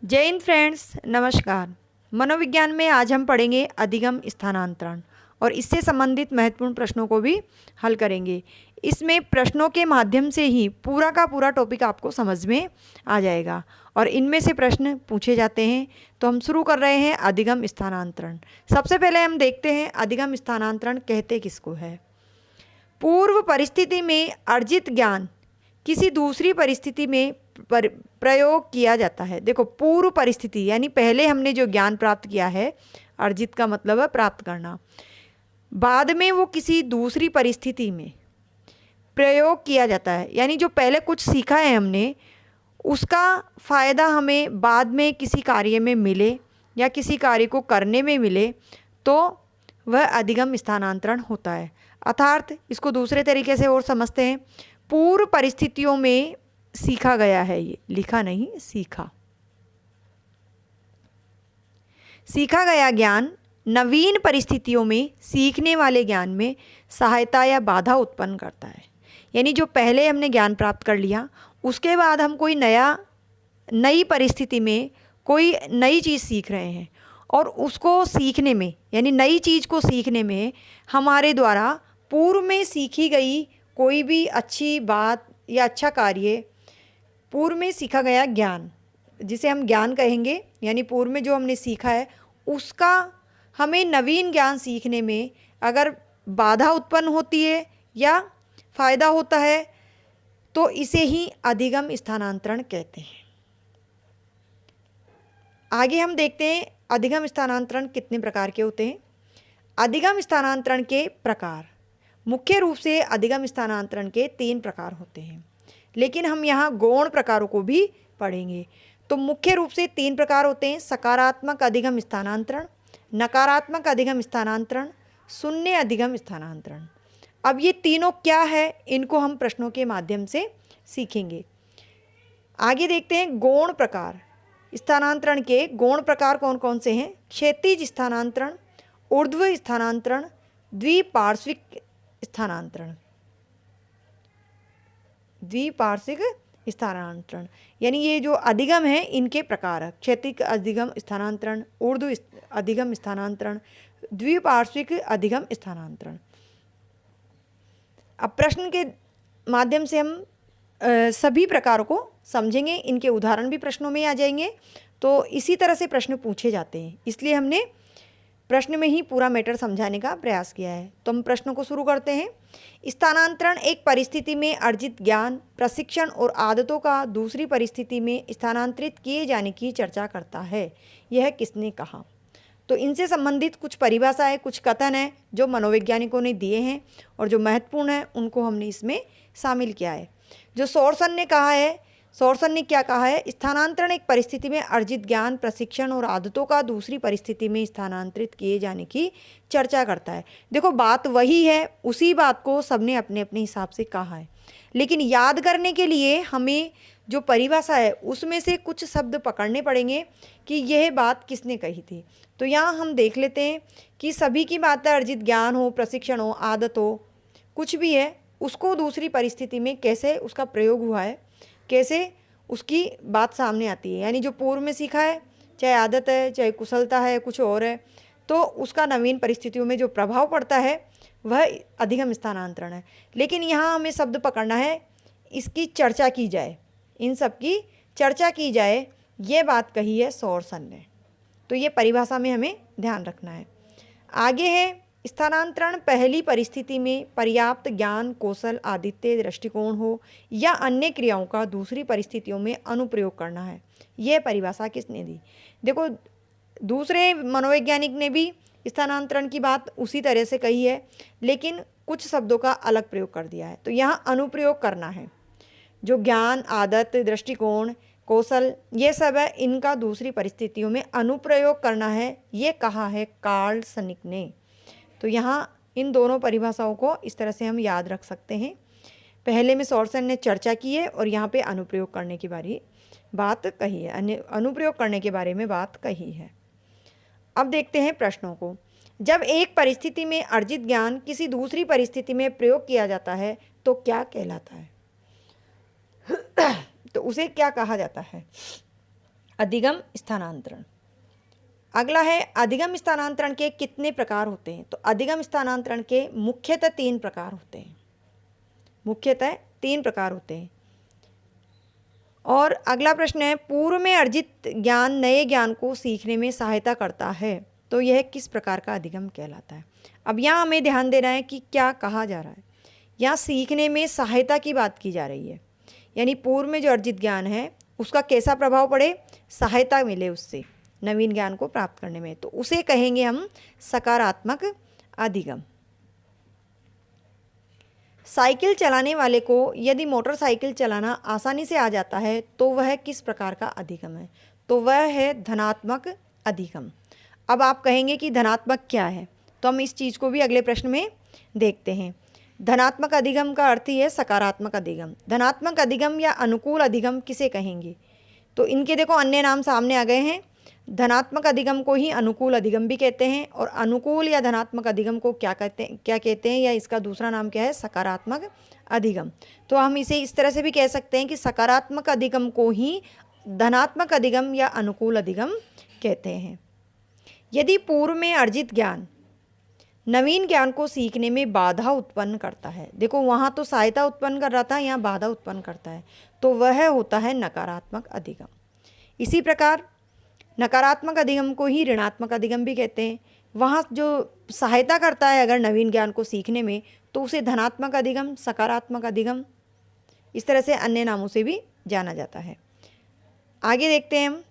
जय हिंद फ्रेंड्स, नमस्कार। मनोविज्ञान में आज हम पढ़ेंगे अधिगम स्थानांतरण और इससे संबंधित महत्वपूर्ण प्रश्नों को भी हल करेंगे। इसमें प्रश्नों के माध्यम से ही पूरा का पूरा टॉपिक आपको समझ में आ जाएगा और इनमें से प्रश्न पूछे जाते हैं। तो हम शुरू कर रहे हैं अधिगम स्थानांतरण। सबसे पहले हम देखते हैं अधिगम स्थानांतरण कहते किसको है। पूर्व परिस्थिति में अर्जित ज्ञान किसी दूसरी परिस्थिति में प्रयोग किया जाता है। देखो, पूर्व परिस्थिति यानी पहले हमने जो ज्ञान प्राप्त किया है, अर्जित का मतलब है प्राप्त करना, बाद में वो किसी दूसरी परिस्थिति में प्रयोग किया जाता है। यानी जो पहले कुछ सीखा है हमने, उसका फ़ायदा हमें बाद में किसी कार्य में मिले या किसी कार्य को करने में मिले, तो वह अधिगम स्थानांतरण होता है। अर्थात इसको दूसरे तरीके से और समझते हैं, पूर्व परिस्थितियों में सीखा गया है, ये लिखा नहीं, सीखा गया ज्ञान नवीन परिस्थितियों में सीखने वाले ज्ञान में सहायता या बाधा उत्पन्न करता है। यानी जो पहले हमने ज्ञान प्राप्त कर लिया, उसके बाद हम कोई नई परिस्थिति में कोई नई चीज़ सीख रहे हैं और उसको सीखने में, यानी नई चीज़ को सीखने में हमारे द्वारा पूर्व में सीखी गई कोई भी अच्छी बात या अच्छा कार्य, पूर्व में सीखा गया ज्ञान, जिसे हम ज्ञान कहेंगे, यानी पूर्व में जो हमने सीखा है उसका हमें नवीन ज्ञान सीखने में अगर बाधा उत्पन्न होती है या फ़ायदा होता है, तो इसे ही अधिगम स्थानांतरण कहते हैं। आगे हम देखते हैं अधिगम स्थानांतरण कितने प्रकार के होते हैं। अधिगम स्थानांतरण के प्रकार, मुख्य रूप से अधिगम स्थानांतरण के 3 प्रकार होते हैं, लेकिन हम यहाँ गौण प्रकारों को भी पढ़ेंगे। तो मुख्य रूप से 3 प्रकार होते हैं: सकारात्मक अधिगम स्थानांतरण, नकारात्मक अधिगम स्थानांतरण, शून्य अधिगम स्थानांतरण। अब ये तीनों क्या है, इनको हम प्रश्नों के माध्यम से सीखेंगे। आगे देखते हैं गौण प्रकार। स्थानांतरण के गौण प्रकार कौन कौन से हैं? क्षैतिज स्थानांतरण, ऊर्ध्व स्थानांतरण, द्विपार्श्विक स्थानांतरण। द्विपार्श्विक स्थानांतरण यानी ये जो अधिगम है, इनके प्रकार है: क्षैतिज अधिगम स्थानांतरण, ऊर्ध्व अधिगम स्थानांतरण, द्विपार्श्विक अधिगम स्थानांतरण। अब प्रश्न के माध्यम से हम सभी प्रकारों को समझेंगे, इनके उदाहरण भी प्रश्नों में आ जाएंगे। तो इसी तरह से प्रश्न पूछे जाते हैं, इसलिए हमने प्रश्न में ही पूरा मैटर समझाने का प्रयास किया है। तो हम प्रश्नों को शुरू करते हैं। स्थानांतरण एक परिस्थिति में अर्जित ज्ञान, प्रशिक्षण और आदतों का दूसरी परिस्थिति में स्थानांतरित किए जाने की चर्चा करता है। यह किसने कहा? तो इनसे संबंधित कुछ परिभाषाएं, कुछ कथन हैं जो मनोवैज्ञानिकों ने दिए हैं और जो महत्वपूर्ण हैं उनको हमने इसमें शामिल किया है। जो सॉर्सन ने कहा है, सॉर्सन ने क्या कहा है? स्थानांतरण एक परिस्थिति में अर्जित ज्ञान, प्रशिक्षण और आदतों का दूसरी परिस्थिति में स्थानांतरित किए जाने की चर्चा करता है। देखो, बात वही है, उसी बात को सबने अपने अपने हिसाब से कहा है, लेकिन याद करने के लिए हमें जो परिभाषा है उसमें से कुछ शब्द पकड़ने पड़ेंगे कि यह बात किसने कही थी। तो यहाँ हम देख लेते हैं कि सभी की बात है, अर्जित ज्ञान हो, प्रशिक्षण हो, आदत हो, कुछ भी है, उसको दूसरी परिस्थिति में कैसे उसका प्रयोग हुआ है, कैसे उसकी बात सामने आती है। यानी जो पूर्व में सीखा है, चाहे आदत है, चाहे कुशलता है, कुछ और है, तो उसका नवीन परिस्थितियों में जो प्रभाव पड़ता है वह अधिगम स्थानांतरण है। लेकिन यहाँ हमें शब्द पकड़ना है, इसकी चर्चा की जाए, इन सब की चर्चा की जाए, ये बात कही है सॉर्सन ने। तो ये परिभाषा में हमें ध्यान रखना है। आगे है स्थानांतरण पहली परिस्थिति में पर्याप्त ज्ञान, कौशल, आदित्य, दृष्टिकोण हो या अन्य क्रियाओं का दूसरी परिस्थितियों में अनुप्रयोग करना है। यह परिभाषा किसने दी? देखो, दूसरे मनोवैज्ञानिक ने भी स्थानांतरण की बात उसी तरह से कही है, लेकिन कुछ शब्दों का अलग प्रयोग कर दिया है। तो यहाँ अनुप्रयोग करना है, जो ज्ञान, आदत, दृष्टिकोण, कौशल, ये सब है, इनका दूसरी परिस्थितियों में अनुप्रयोग करना है, ये कहा है कार्ल सनिक ने। तो यहाँ इन दोनों परिभाषाओं को इस तरह से हम याद रख सकते हैं। पहले में सॉर्सन ने चर्चा की है और यहाँ पे अनुप्रयोग करने की बात कही है, अनुप्रयोग करने के बारे में बात कही है। अब देखते हैं प्रश्नों को। जब एक परिस्थिति में अर्जित ज्ञान किसी दूसरी परिस्थिति में प्रयोग किया जाता है तो क्या कहलाता है? तो उसे क्या कहा जाता है? अधिगम स्थानांतरण। अगला है अधिगम स्थानांतरण के कितने प्रकार होते हैं। तो अधिगम स्थानांतरण के मुख्यतः 3 प्रकार होते हैं, मुख्यतः 3 प्रकार होते हैं। और अगला प्रश्न है, पूर्व में अर्जित ज्ञान नए ज्ञान को सीखने में सहायता करता है, तो यह किस प्रकार का अधिगम कहलाता है। अब यहाँ हमें ध्यान देना है कि क्या कहा जा रहा है। यहाँ सीखने में सहायता की बात की जा रही है, यानी पूर्व में जो अर्जित ज्ञान है उसका कैसा प्रभाव पड़े, सहायता मिले उससे नवीन ज्ञान को प्राप्त करने में, तो उसे कहेंगे हम सकारात्मक अधिगम। साइकिल चलाने वाले को यदि मोटरसाइकिल चलाना आसानी से आ जाता है तो वह किस प्रकार का अधिगम है, तो वह है धनात्मक अधिगम। अब आप कहेंगे कि धनात्मक क्या है, तो हम इस चीज़ को भी अगले प्रश्न में देखते हैं। धनात्मक अधिगम का अर्थ ही है सकारात्मक अधिगम। धनात्मक अधिगम या अनुकूल अधिगम किसे कहेंगे, तो इनके देखो अन्य नाम सामने आ गए हैं। धनात्मक अधिगम को ही अनुकूल अधिगम भी कहते हैं, और अनुकूल या धनात्मक अधिगम को क्या कहते हैं, या इसका दूसरा नाम क्या है, सकारात्मक अधिगम। तो हम इसे इस तरह से भी कह सकते हैं कि सकारात्मक अधिगम को ही धनात्मक अधिगम या अनुकूल अधिगम कहते हैं। यदि पूर्व में अर्जित ज्ञान नवीन ज्ञान को सीखने में बाधा उत्पन्न करता है, देखो वहाँ तो सहायता उत्पन्न कर रहा था, यहाँ बाधा उत्पन्न करता है, तो वह होता है नकारात्मक अधिगम। इसी प्रकार नकारात्मक अधिगम को ही ऋणात्मक अधिगम भी कहते हैं। वहाँ जो सहायता करता है अगर नवीन ज्ञान को सीखने में, तो उसे धनात्मक अधिगम, सकारात्मक अधिगम, इस तरह से अन्य नामों से भी जाना जाता है। आगे देखते हैं हम,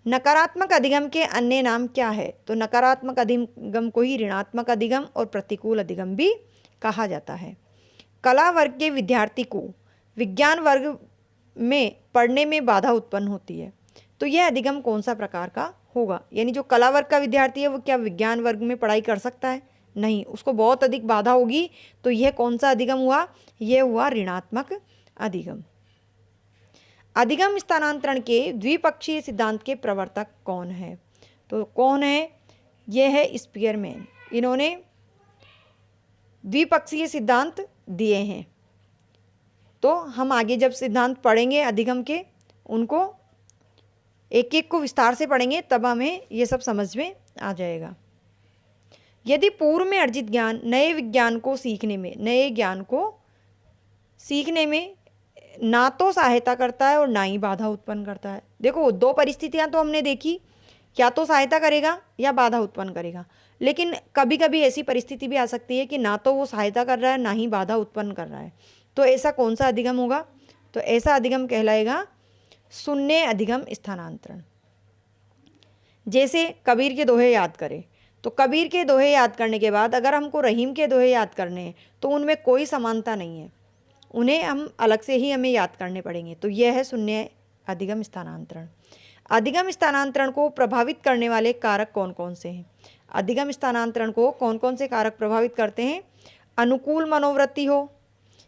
नकारात्मक अधिगम के अन्य नाम क्या है, तो नकारात्मक अधिगम को ही ऋणात्मक अधिगम और प्रतिकूल अधिगम भी कहा जाता है। कला वर्ग के विद्यार्थी को विज्ञान वर्ग में पढ़ने में बाधा उत्पन्न होती है, तो यह अधिगम कौन सा प्रकार का होगा, यानी जो कला वर्ग का विद्यार्थी है वो क्या विज्ञान वर्ग में पढ़ाई कर सकता है, नहीं, उसको बहुत अधिक बाधा होगी, तो यह कौन सा अधिगम हुआ, यह हुआ ऋणात्मक अधिगम। अधिगम स्थानांतरण के द्विपक्षीय सिद्धांत के प्रवर्तक कौन है, तो कौन है, यह है स्पीयरमैन। इन्होंने द्विपक्षीय सिद्धांत दिए हैं। तो हम आगे जब सिद्धांत पढ़ेंगे अधिगम के, उनको एक एक को विस्तार से पढ़ेंगे, तब हमें ये सब समझ में आ जाएगा। यदि पूर्व में अर्जित ज्ञान नए विज्ञान को सीखने में, नए ज्ञान को सीखने में ना तो सहायता करता है और ना ही बाधा उत्पन्न करता है। देखो 2 परिस्थितियां तो हमने देखी, या तो सहायता करेगा या बाधा उत्पन्न करेगा, लेकिन कभी कभी ऐसी परिस्थिति भी आ सकती है कि ना तो वो सहायता कर रहा है ना ही बाधा उत्पन्न कर रहा है, तो ऐसा कौन सा अधिगम होगा, तो ऐसा अधिगम कहलाएगा शून्य अधिगम स्थानांतरण। जैसे कबीर के दोहे याद करें, तो कबीर के दोहे याद करने के बाद अगर हमको रहीम के दोहे याद करने हैं तो उनमें कोई समानता नहीं है, उन्हें हम अलग से ही हमें याद करने पड़ेंगे, तो यह है शून्य अधिगम स्थानांतरण। अधिगम स्थानांतरण को प्रभावित करने वाले कारक कौन कौन से हैं, अधिगम स्थानांतरण को कौन कौन से कारक प्रभावित करते हैं, अनुकूल मनोवृत्ति हो,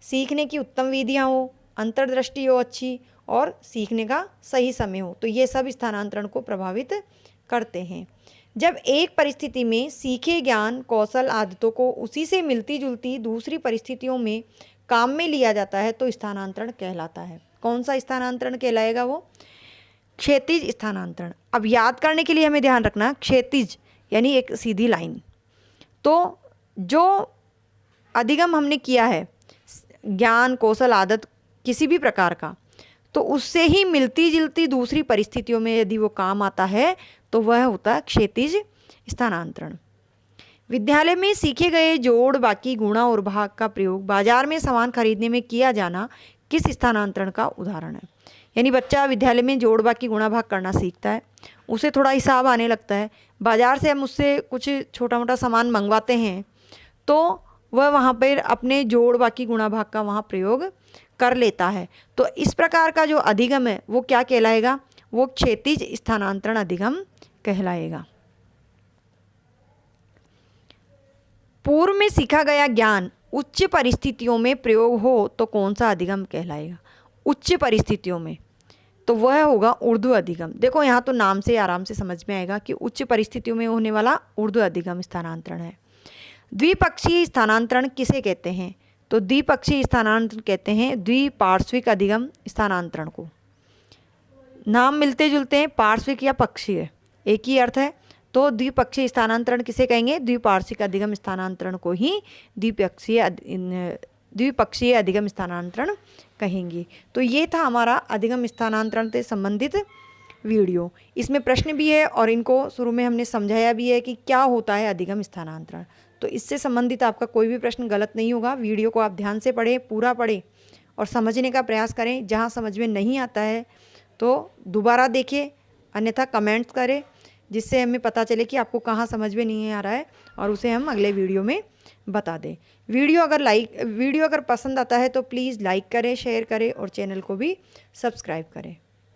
सीखने की उत्तम विधियाँ हो, अंतर्दृष्टि हो अच्छी, और सीखने का सही समय हो, तो ये सब स्थानांतरण को प्रभावित करते हैं। जब एक परिस्थिति में सीखे ज्ञान कौशल आदतों को उसी से मिलती जुलती दूसरी परिस्थितियों में काम में लिया जाता है तो स्थानांतरण कहलाता है। कौन सा स्थानांतरण कहलाएगा, वो क्षैतिज स्थानांतरण। अब याद करने के लिए हमें ध्यान रखना, क्षैतिज यानी एक सीधी लाइन। तो जो अधिगम हमने किया है ज्ञान कौशल आदत किसी भी प्रकार का, तो उससे ही मिलती जुलती दूसरी परिस्थितियों में यदि वो काम आता है तो वह होता है क्षैतिज स्थानांतरण। विद्यालय में सीखे गए जोड़ बाकी गुणा और भाग का प्रयोग बाजार में सामान खरीदने में किया जाना किस स्थानांतरण का उदाहरण है। यानी बच्चा विद्यालय में जोड़ बाकी गुणा भाग करना सीखता है, उसे थोड़ा हिसाब आने लगता है, बाजार से हम उससे कुछ छोटा मोटा सामान मंगवाते हैं, तो वह वहाँ पर अपने जोड़ बाकी गुणा भाग का वहाँ प्रयोग कर लेता है। तो इस प्रकार का जो अधिगम है वो क्या कहलाएगा, वो क्षैतिज स्थानांतरण अधिगम कहलाएगा। पूर्व में सीखा गया ज्ञान उच्च परिस्थितियों में प्रयोग हो तो कौन सा अधिगम कहलाएगा, उच्च परिस्थितियों में, तो वह होगा ऊर्ध्व अधिगम। देखो यहाँ तो नाम से आराम से समझ में आएगा कि उच्च परिस्थितियों में होने वाला ऊर्ध्व अधिगम स्थानांतरण है। द्विपक्षीय स्थानांतरण किसे कहते हैं, तो द्विपक्षीय स्थानांतरण कहते हैं द्विपार्श्विक अधिगम स्थानांतरण को। नाम मिलते जुलते हैं, पार्श्विक या पक्षीय, एक ही अर्थ है। तो द्विपक्षीय स्थानांतरण किसे कहेंगे? द्विपार्श्विक अधिगम स्थानांतरण को ही द्विपक्षीय अधिगम स्थानांतरण कहेंगे। तो ये था हमारा अधिगम स्थानांतरण से संबंधित वीडियो। इसमें प्रश्न भी है और इनको शुरू में हमने समझाया भी है कि क्या होता है अधिगम स्थानांतरण। तो इससे संबंधित आपका कोई भी प्रश्न गलत नहीं होगा। वीडियो को आप ध्यान से पढ़ें, पूरा पढ़ें और समझने का प्रयास करें। जहाँ समझ में नहीं आता है तो दोबारा देखिए, अन्यथा कमेंट्स करें, जिससे हमें पता चले कि आपको कहाँ समझ में नहीं आ रहा है और उसे हम अगले वीडियो में बता दें। वीडियो अगर पसंद आता है तो प्लीज़ लाइक करें, शेयर करें और चैनल को भी सब्सक्राइब करें।